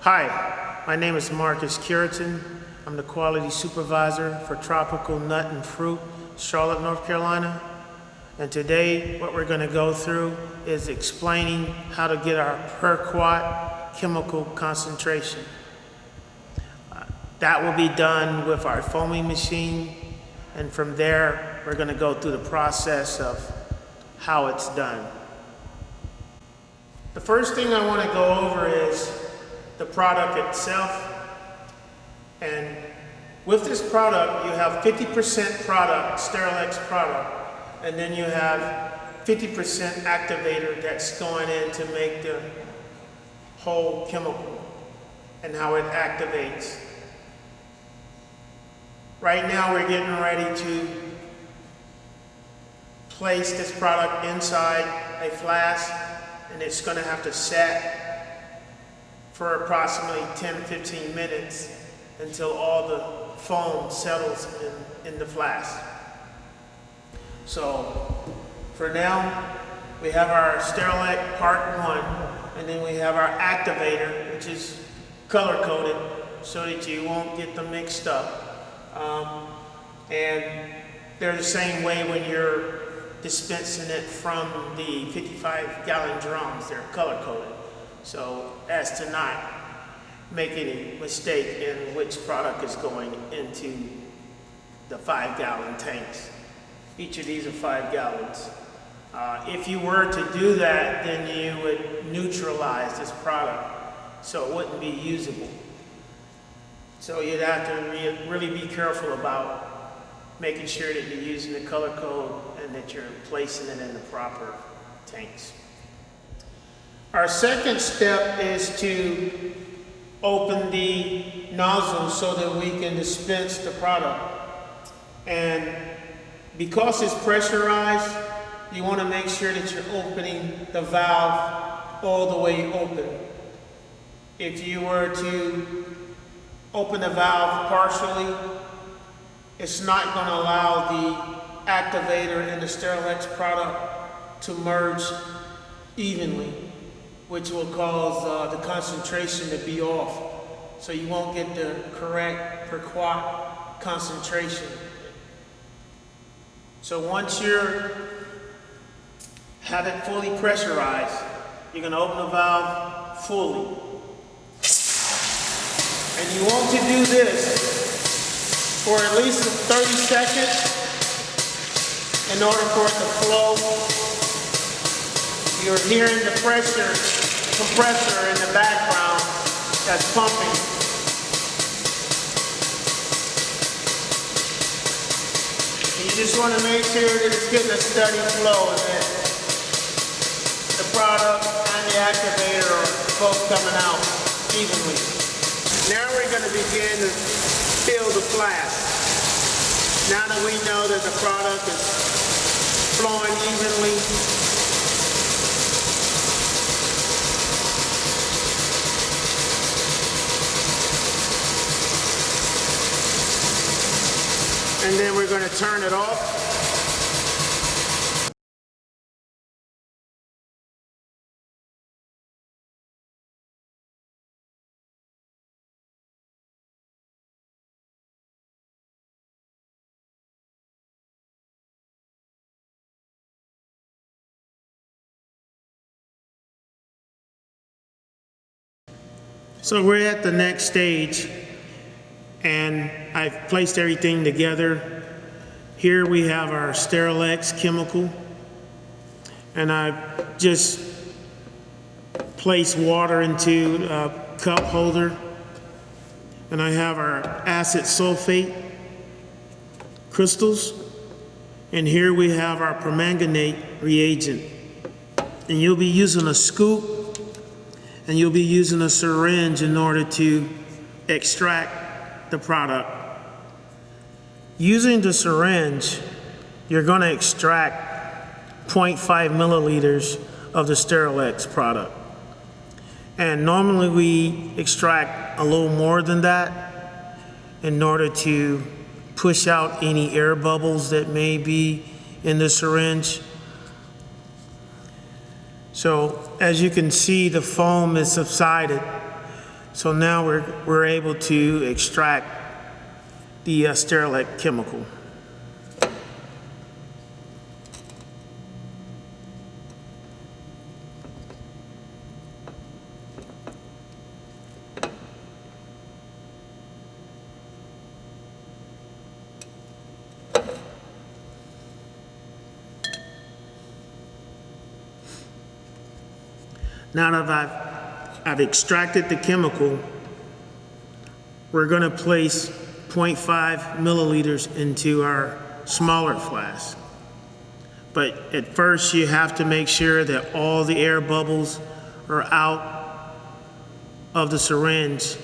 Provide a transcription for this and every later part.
Hi, my name is Marcus Cureton. I'm the quality supervisor for Tropical Nut and Fruit, Charlotte, North Carolina. And today, what we're going to go through is explaining how to get our per quart chemical concentration. That will be done with our foaming machine, and from there, we're going to go through the process of how it's done. The first thing I want to go over is the product itself. And with this product, you have 50% product, Sterilex product, and then you have 50% activator that's going in to make the whole chemical and how it activates. Right now, we're getting ready to place this product inside a flask, and it's going to have to set for approximately 10-15 minutes until all the foam settles in the flask. So for now, we have our Sterilex part 1, and then we have our activator, which is color coded so that you won't get them mixed up. And they're the same way when you're dispensing it from the 55-gallon drums. They're color coded, so as to not make any mistake in which product is going into the 5-gallon tanks. Each of these are 5 gallons. If you were to do that, then you would neutralize this product so it wouldn't be usable. So you'd have to really be careful about making sure that you're using the color code and that you're placing it in the proper tanks. Our second step is to open the nozzle so that we can dispense the product. And because it's pressurized, you want to make sure that you're opening the valve all the way open. If you were to open the valve partially, it's not going to allow the activator and the Sterilex product to merge evenly, which will cause the concentration to be off. So you won't get the correct per quart concentration. So once you have it fully pressurized, you're going to open the valve fully. And you want to do this for at least 30 seconds in order for it to flow. You're hearing the pressure compressor in the background that's pumping. And you just want to make sure that it's getting a steady flow and that the product and the activator are both coming out evenly. Now we're going to begin to fill the flask. Now that we know that the product is flowing evenly, and then we're going to turn it off. So we're at the next stage, and I've placed everything together. Here we have our Sterilex chemical, and I've just placed water into a cup holder, and I have our acid sulfate crystals, and here we have our permanganate reagent. And you'll be using a scoop, and you'll be using a syringe in order to extract the product. Using the syringe, you're going to extract 0.5 milliliters of the Sterilex product. And normally we extract a little more than that in order to push out any air bubbles that may be in the syringe. So as you can see, the foam is subsided. So now we're able to extract the Sterilex chemical. Now that I've extracted the chemical, we're going to place 0.5 milliliters into our smaller flask. But at first you have to make sure that all the air bubbles are out of the syringe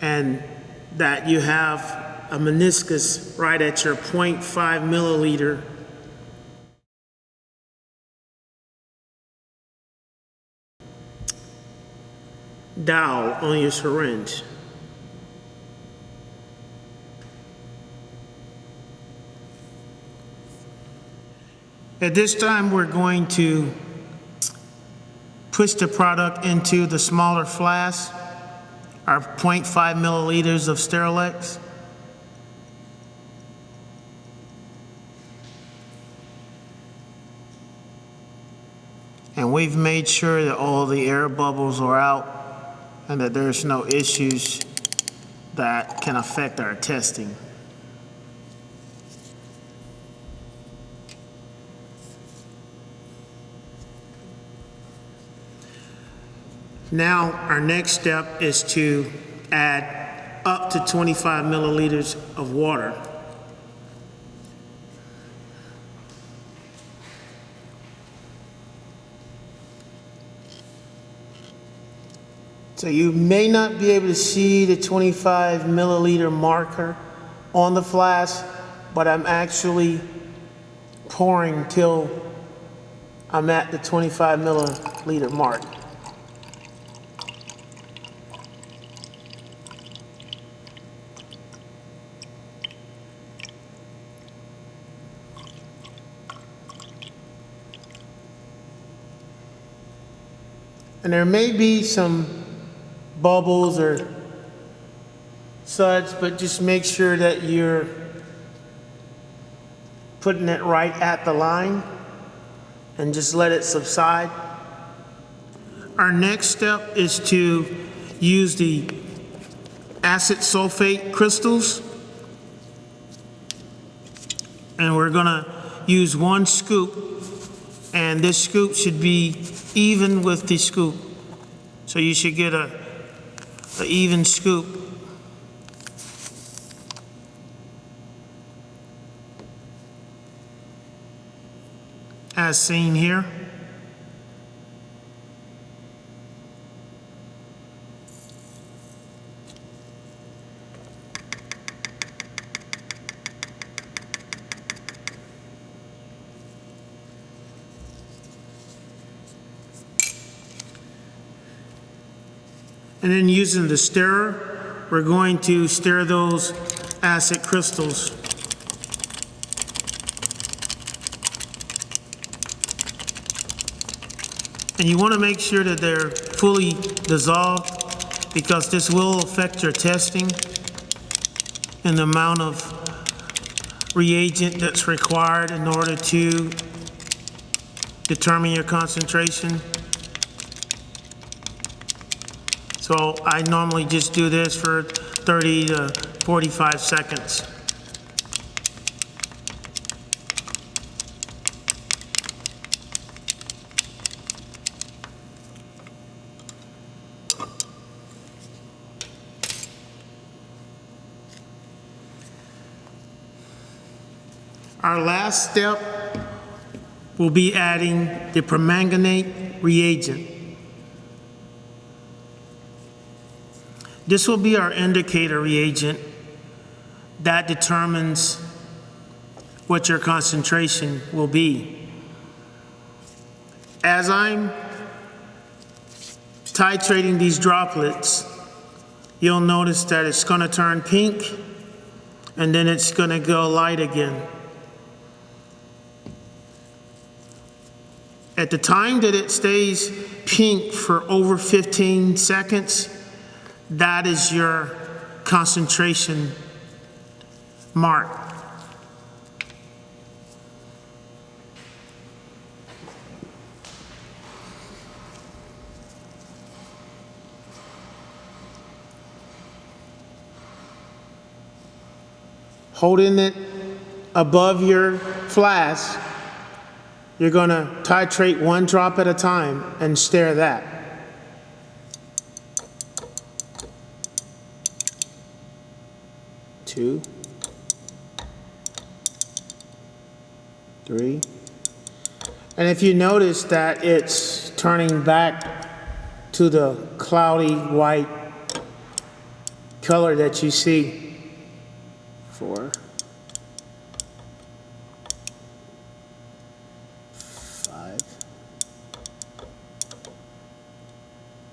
and that you have a meniscus right at your 0.5 milliliter dowel on your syringe. At this time, we're going to push the product into the smaller flask, our 0.5 milliliters of Sterilex. And we've made sure that all the air bubbles are out and that there's no issues that can affect our testing. Now, our next step is to add up to 25 milliliters of water. So you may not be able to see the 25 milliliter marker on the flask, but I'm actually pouring till I'm at the 25 milliliter mark. And there may be some bubbles or such, but just make sure that you're putting it right at the line and just let it subside. Our next step is to use the acid sulfate crystals, and we're gonna use 1 scoop, and this scoop should be even with the scoop. So you should get an even scoop. As seen here. And then using the stirrer, we're going to stir those acid crystals. And you want to make sure that they're fully dissolved, because this will affect your testing and the amount of reagent that's required in order to determine your concentration. So I normally just do this for 30 to 45 seconds. Our last step will be adding the permanganate reagent. This will be our indicator reagent that determines what your concentration will be. As I'm titrating these droplets, you'll notice that it's going to turn pink and then it's going to go light again. At the time that it stays pink for over 15 seconds, that is your concentration mark. Holding it above your flask, you're going to titrate 1 drop at a time and stir that. Two, 3. And if you notice that it's turning back to the cloudy white color that you see, 4, 5,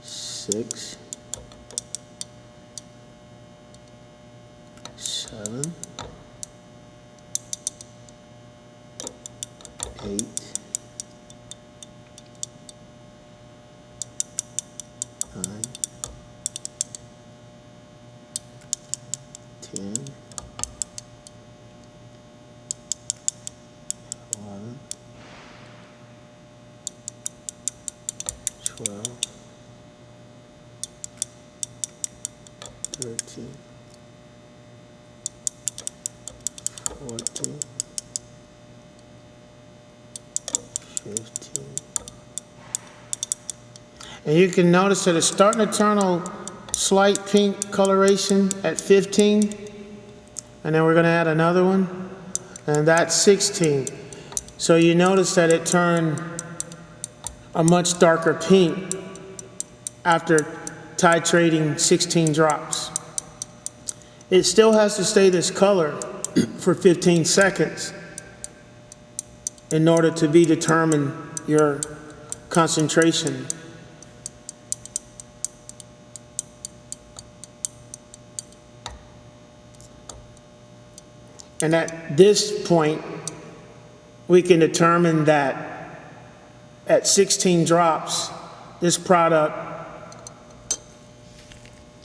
6, 7, 8, 9, 10, 11, 12, 13, 14, 15. And you can notice that it's starting to turn a slight pink coloration at 15. And then we're going to add another one. And that's 16. So you notice that it turned a much darker pink after titrating 16 drops. It still has to stay this color for 15 seconds in order to be determined your concentration. And at this point, we can determine that at 16 drops, this product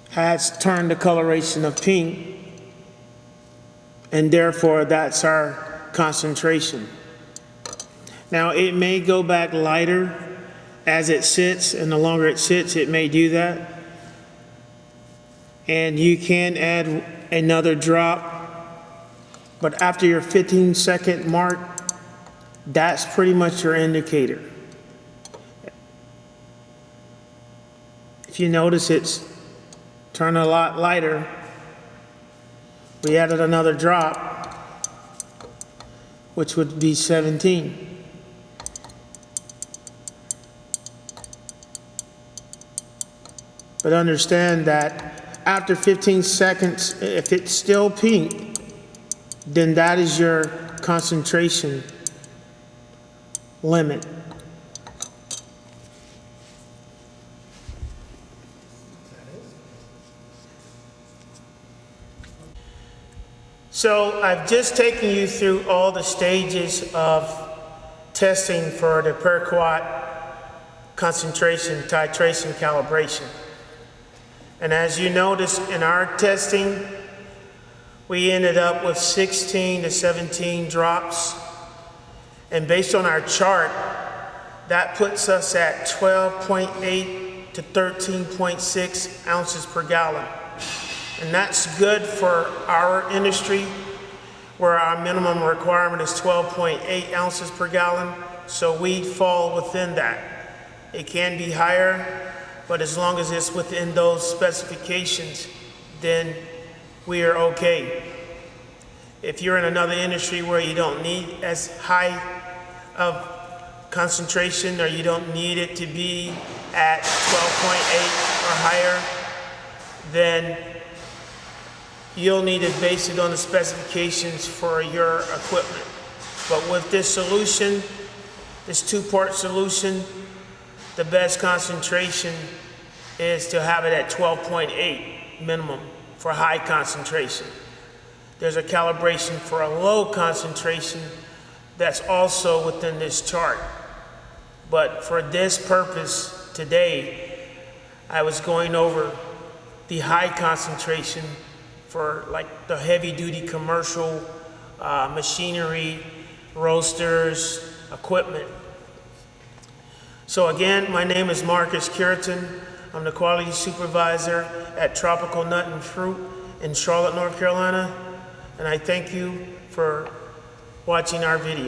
has turned the coloration of pink, and therefore that's our concentration. Now, it may go back lighter as it sits, and the longer it sits, it may do that. And you can add another drop, but after your 15-second mark, that's pretty much your indicator. If you notice it's turned a lot lighter, we added another drop, which would be 17. But understand that after 15 seconds, if it's still pink, then that is your concentration limit. So I've just taken you through all the stages of testing for the per quart concentration, titration, calibration. And as you notice in our testing, we ended up with 16 to 17 drops. And based on our chart, that puts us at 12.8 to 13.6 ounces per gallon. And that's good for our industry, where our minimum requirement is 12.8 ounces per gallon. So we fall within that. It can be higher, but as long as it's within those specifications, then we are okay. If you're in another industry where you don't need as high of concentration, or you don't need it to be at 12.8 or higher, then you'll need to base it on the specifications for your equipment. But with this solution, this two-part solution, the best concentration is to have it at 12.8 minimum for high concentration. There's a calibration for a low concentration that's also within this chart. But for this purpose today, I was going over the high concentration for like the heavy duty commercial machinery, roasters, equipment. So again, my name is Marcus Cureton. I'm the quality supervisor at Tropical Nut and Fruit in Charlotte, North Carolina. And I thank you for watching our video.